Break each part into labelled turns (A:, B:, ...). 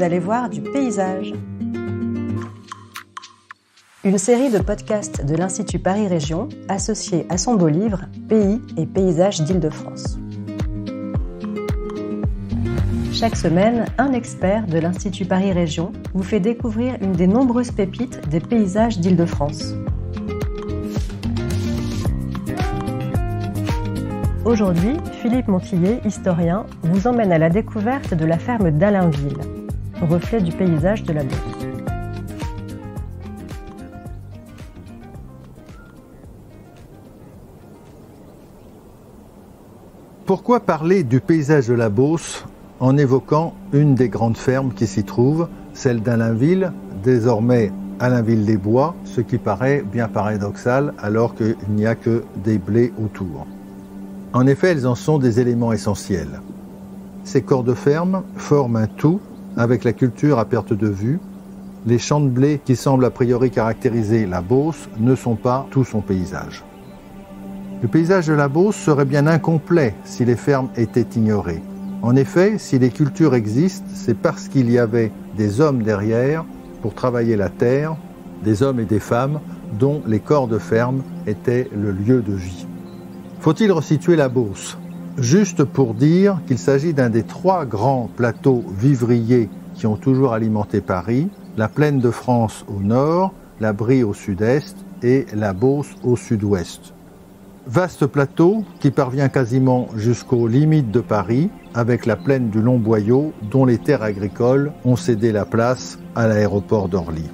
A: vous allez voir du paysage. Une série de podcasts de l'Institut Paris Région associée à son beau livre « Pays et paysages d'Île-de-France ». Chaque semaine, un expert de l'Institut Paris Région vous fait découvrir une des nombreuses pépites des paysages d'Île-de-France. Aujourd'hui, Philippe Montillet, historien, vous emmène à la découverte de la ferme d'Allainville, reflet du paysage de la Beauce.
B: Pourquoi parler du paysage de la Beauce en évoquant une des grandes fermes qui s'y trouve, celle d'Allainville, désormais Allainville-les-Bois, ce qui paraît bien paradoxal alors qu'il n'y a que des blés autour. En effet, elles en sont des éléments essentiels. Ces corps de ferme forment un tout avec la culture à perte de vue. Les champs de blé qui semblent a priori caractériser la Beauce ne sont pas tout son paysage. Le paysage de la Beauce serait bien incomplet si les fermes étaient ignorées. En effet, si les cultures existent, c'est parce qu'il y avait des hommes derrière pour travailler la terre, des hommes et des femmes dont les corps de ferme étaient le lieu de vie. Faut-il resituer la Beauce? Juste pour dire qu'il s'agit d'un des trois grands plateaux vivriers qui ont toujours alimenté Paris, la Plaine de France au nord, la Brie au sud-est et la Beauce au sud-ouest. Vaste plateau qui parvient quasiment jusqu'aux limites de Paris, avec la plaine du Long-Boyau dont les terres agricoles ont cédé la place à l'aéroport d'Orly.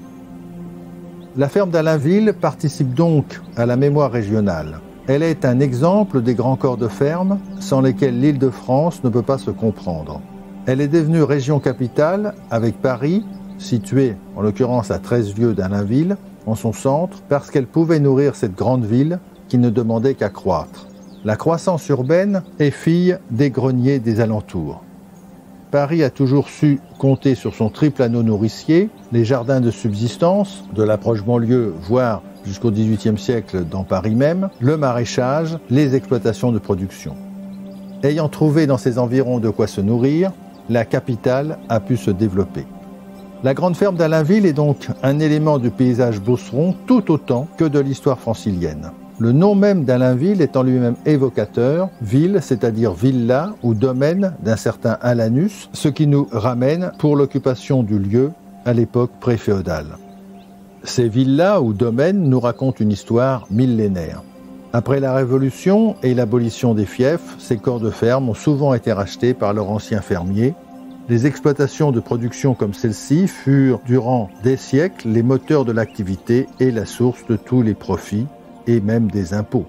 B: La ferme d'Allainville participe donc à la mémoire régionale. Elle est un exemple des grands corps de ferme sans lesquels l'Île-de-France ne peut pas se comprendre. Elle est devenue région capitale avec Paris, située en l'occurrence à 13 lieues d'Allainville, en son centre, parce qu'elle pouvait nourrir cette grande ville qui ne demandait qu'à croître. La croissance urbaine est fille des greniers des alentours. Paris a toujours su compter sur son triple anneau nourricier, les jardins de subsistance, de l'approche banlieue, voire jusqu'au XVIIIe siècle dans Paris même, le maraîchage, les exploitations de production. Ayant trouvé dans ses environs de quoi se nourrir, la capitale a pu se développer. La grande ferme d'Allainville est donc un élément du paysage beauceron tout autant que de l'histoire francilienne. Le nom même d'Allainville est en lui-même évocateur, ville, c'est-à-dire villa ou domaine d'un certain Allanus, ce qui nous ramène pour l'occupation du lieu à l'époque pré-féodale. Ces villas ou domaines nous racontent une histoire millénaire. Après la Révolution et l'abolition des fiefs, ces corps de ferme ont souvent été rachetés par leurs anciens fermiers. Les exploitations de production comme celle-ci furent, durant des siècles, les moteurs de l'activité et la source de tous les profits et même des impôts.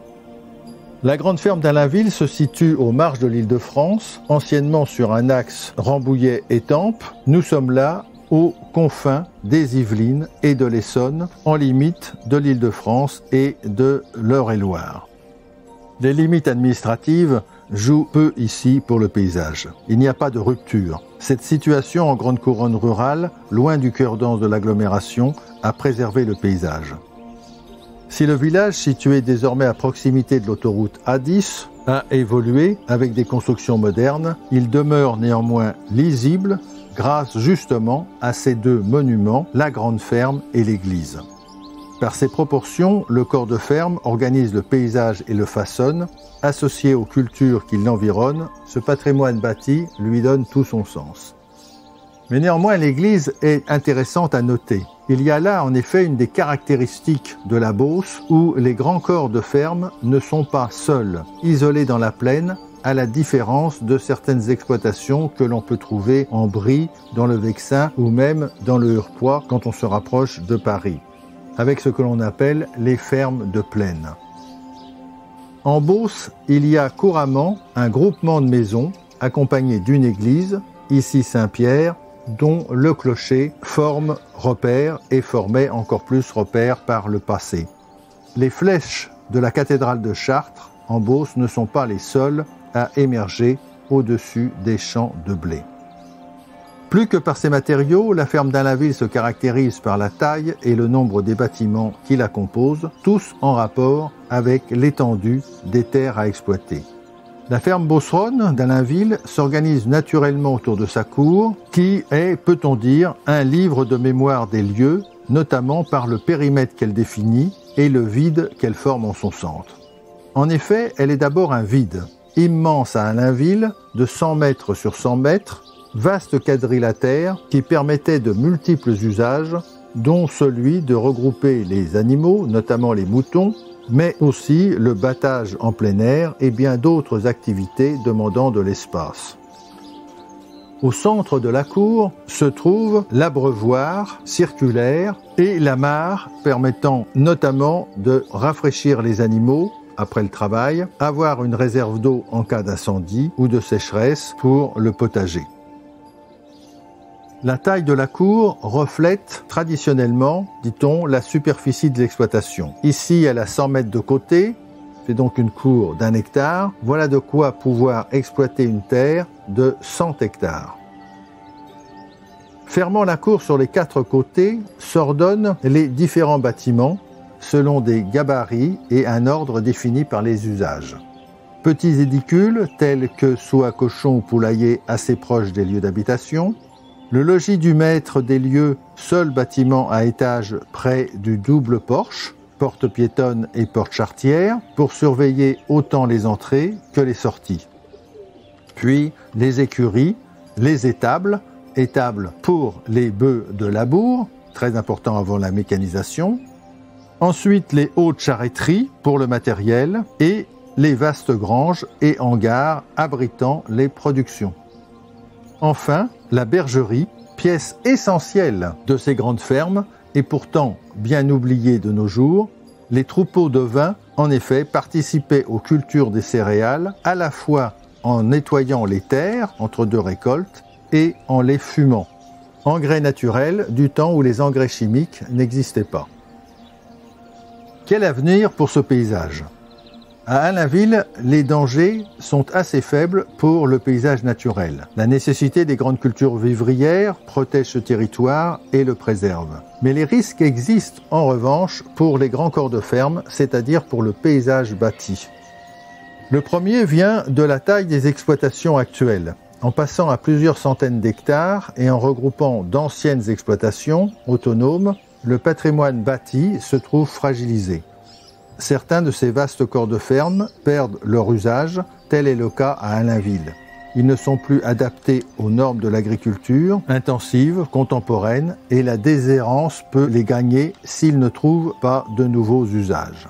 B: La grande ferme d'Allainville se situe aux marges de l'Île-de-France, anciennement sur un axe Rambouillet-Étampes. Nous sommes là aux confins des Yvelines et de l'Essonne, en limite de l'Île-de-France et de l'Eure-et-Loir. Les limites administratives jouent peu ici pour le paysage. Il n'y a pas de rupture. Cette situation en grande couronne rurale, loin du cœur dense de l'agglomération, a préservé le paysage. Si le village, situé désormais à proximité de l'autoroute A10, a évolué avec des constructions modernes, il demeure néanmoins lisible grâce justement à ces deux monuments, la grande ferme et l'église. Par ses proportions, le corps de ferme organise le paysage et le façonne. Associé aux cultures qui l'environnent, ce patrimoine bâti lui donne tout son sens. Mais néanmoins, l'église est intéressante à noter. Il y a là en effet une des caractéristiques de la Beauce où les grands corps de ferme ne sont pas seuls, isolés dans la plaine, à la différence de certaines exploitations que l'on peut trouver en Brie, dans le Vexin ou même dans le Hurepoix quand on se rapproche de Paris, avec ce que l'on appelle les fermes de plaine. En Beauce, il y a couramment un groupement de maisons accompagné d'une église, ici Saint-Pierre, dont le clocher forme repère et formait encore plus repère par le passé. Les flèches de la cathédrale de Chartres, en Beauce, ne sont pas les seules à émerger au-dessus des champs de blé. Plus que par ses matériaux, la ferme d'Allainville se caractérise par la taille et le nombre des bâtiments qui la composent, tous en rapport avec l'étendue des terres à exploiter. La ferme Beauceronne d'Allainville s'organise naturellement autour de sa cour, qui est, peut-on dire, un livre de mémoire des lieux, notamment par le périmètre qu'elle définit et le vide qu'elle forme en son centre. En effet, elle est d'abord un vide, immense à Allainville, de 100 mètres sur 100 mètres, vaste quadrilatère qui permettait de multiples usages, dont celui de regrouper les animaux, notamment les moutons, mais aussi le battage en plein air et bien d'autres activités demandant de l'espace. Au centre de la cour se trouve l'abreuvoir circulaire et la mare permettant notamment de rafraîchir les animaux après le travail, avoir une réserve d'eau en cas d'incendie ou de sécheresse pour le potager. La taille de la cour reflète traditionnellement, dit-on, la superficie de l'exploitation. Ici, elle a 100 mètres de côté, c'est donc une cour d'1 hectare. Voilà de quoi pouvoir exploiter une terre de 100 hectares. Fermant la cour sur les 4 côtés, s'ordonnent les différents bâtiments selon des gabarits et un ordre défini par les usages. Petits édicules tels que soux à cochons ou poulaillers assez proches des lieux d'habitation, le logis du maître des lieux, seul bâtiment à étage près du double porche, porte piétonne et porte charretière, pour surveiller autant les entrées que les sorties. Puis les écuries, les étables pour les bœufs de labour, très important avant la mécanisation. Ensuite les hautes charretteries pour le matériel et les vastes granges et hangars abritant les productions. Enfin, la bergerie, pièce essentielle de ces grandes fermes et pourtant bien oubliée de nos jours. Les troupeaux de vin, en effet, participaient aux cultures des céréales à la fois en nettoyant les terres entre 2 récoltes et en les fumant. Engrais naturels du temps où les engrais chimiques n'existaient pas. Quel avenir pour ce paysage ? À Allainville, les dangers sont assez faibles pour le paysage naturel. La nécessité des grandes cultures vivrières protège ce territoire et le préserve. Mais les risques existent en revanche pour les grands corps de ferme, c'est-à-dire pour le paysage bâti. Le premier vient de la taille des exploitations actuelles. En passant à plusieurs centaines d'hectares et en regroupant d'anciennes exploitations autonomes, le patrimoine bâti se trouve fragilisé. Certains de ces vastes corps de ferme perdent leur usage, tel est le cas à Allainville. Ils ne sont plus adaptés aux normes de l'agriculture intensive, contemporaine, et la déshérence peut les gagner s'ils ne trouvent pas de nouveaux usages.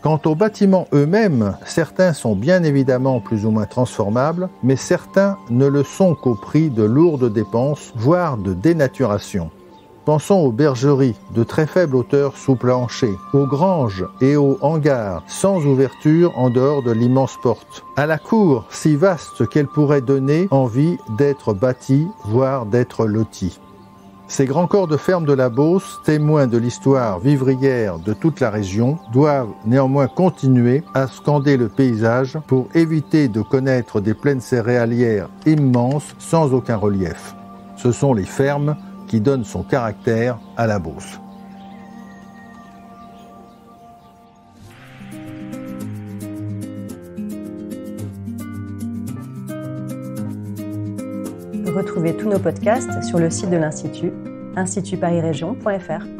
B: Quant aux bâtiments eux-mêmes, certains sont bien évidemment plus ou moins transformables, mais certains ne le sont qu'au prix de lourdes dépenses, voire de dénaturation. Pensons aux bergeries de très faible hauteur sous plancher, aux granges et aux hangars sans ouverture en dehors de l'immense porte, à la cour si vaste qu'elle pourrait donner envie d'être bâtie, voire d'être lotie. Ces grands corps de ferme de la Beauce, témoins de l'histoire vivrière de toute la région, doivent néanmoins continuer à scander le paysage pour éviter de connaître des plaines céréalières immenses sans aucun relief. Ce sont les fermes qui donne son caractère à la Beauce.
A: Retrouvez tous nos podcasts sur le site de l'Institut, institutparisregion.fr.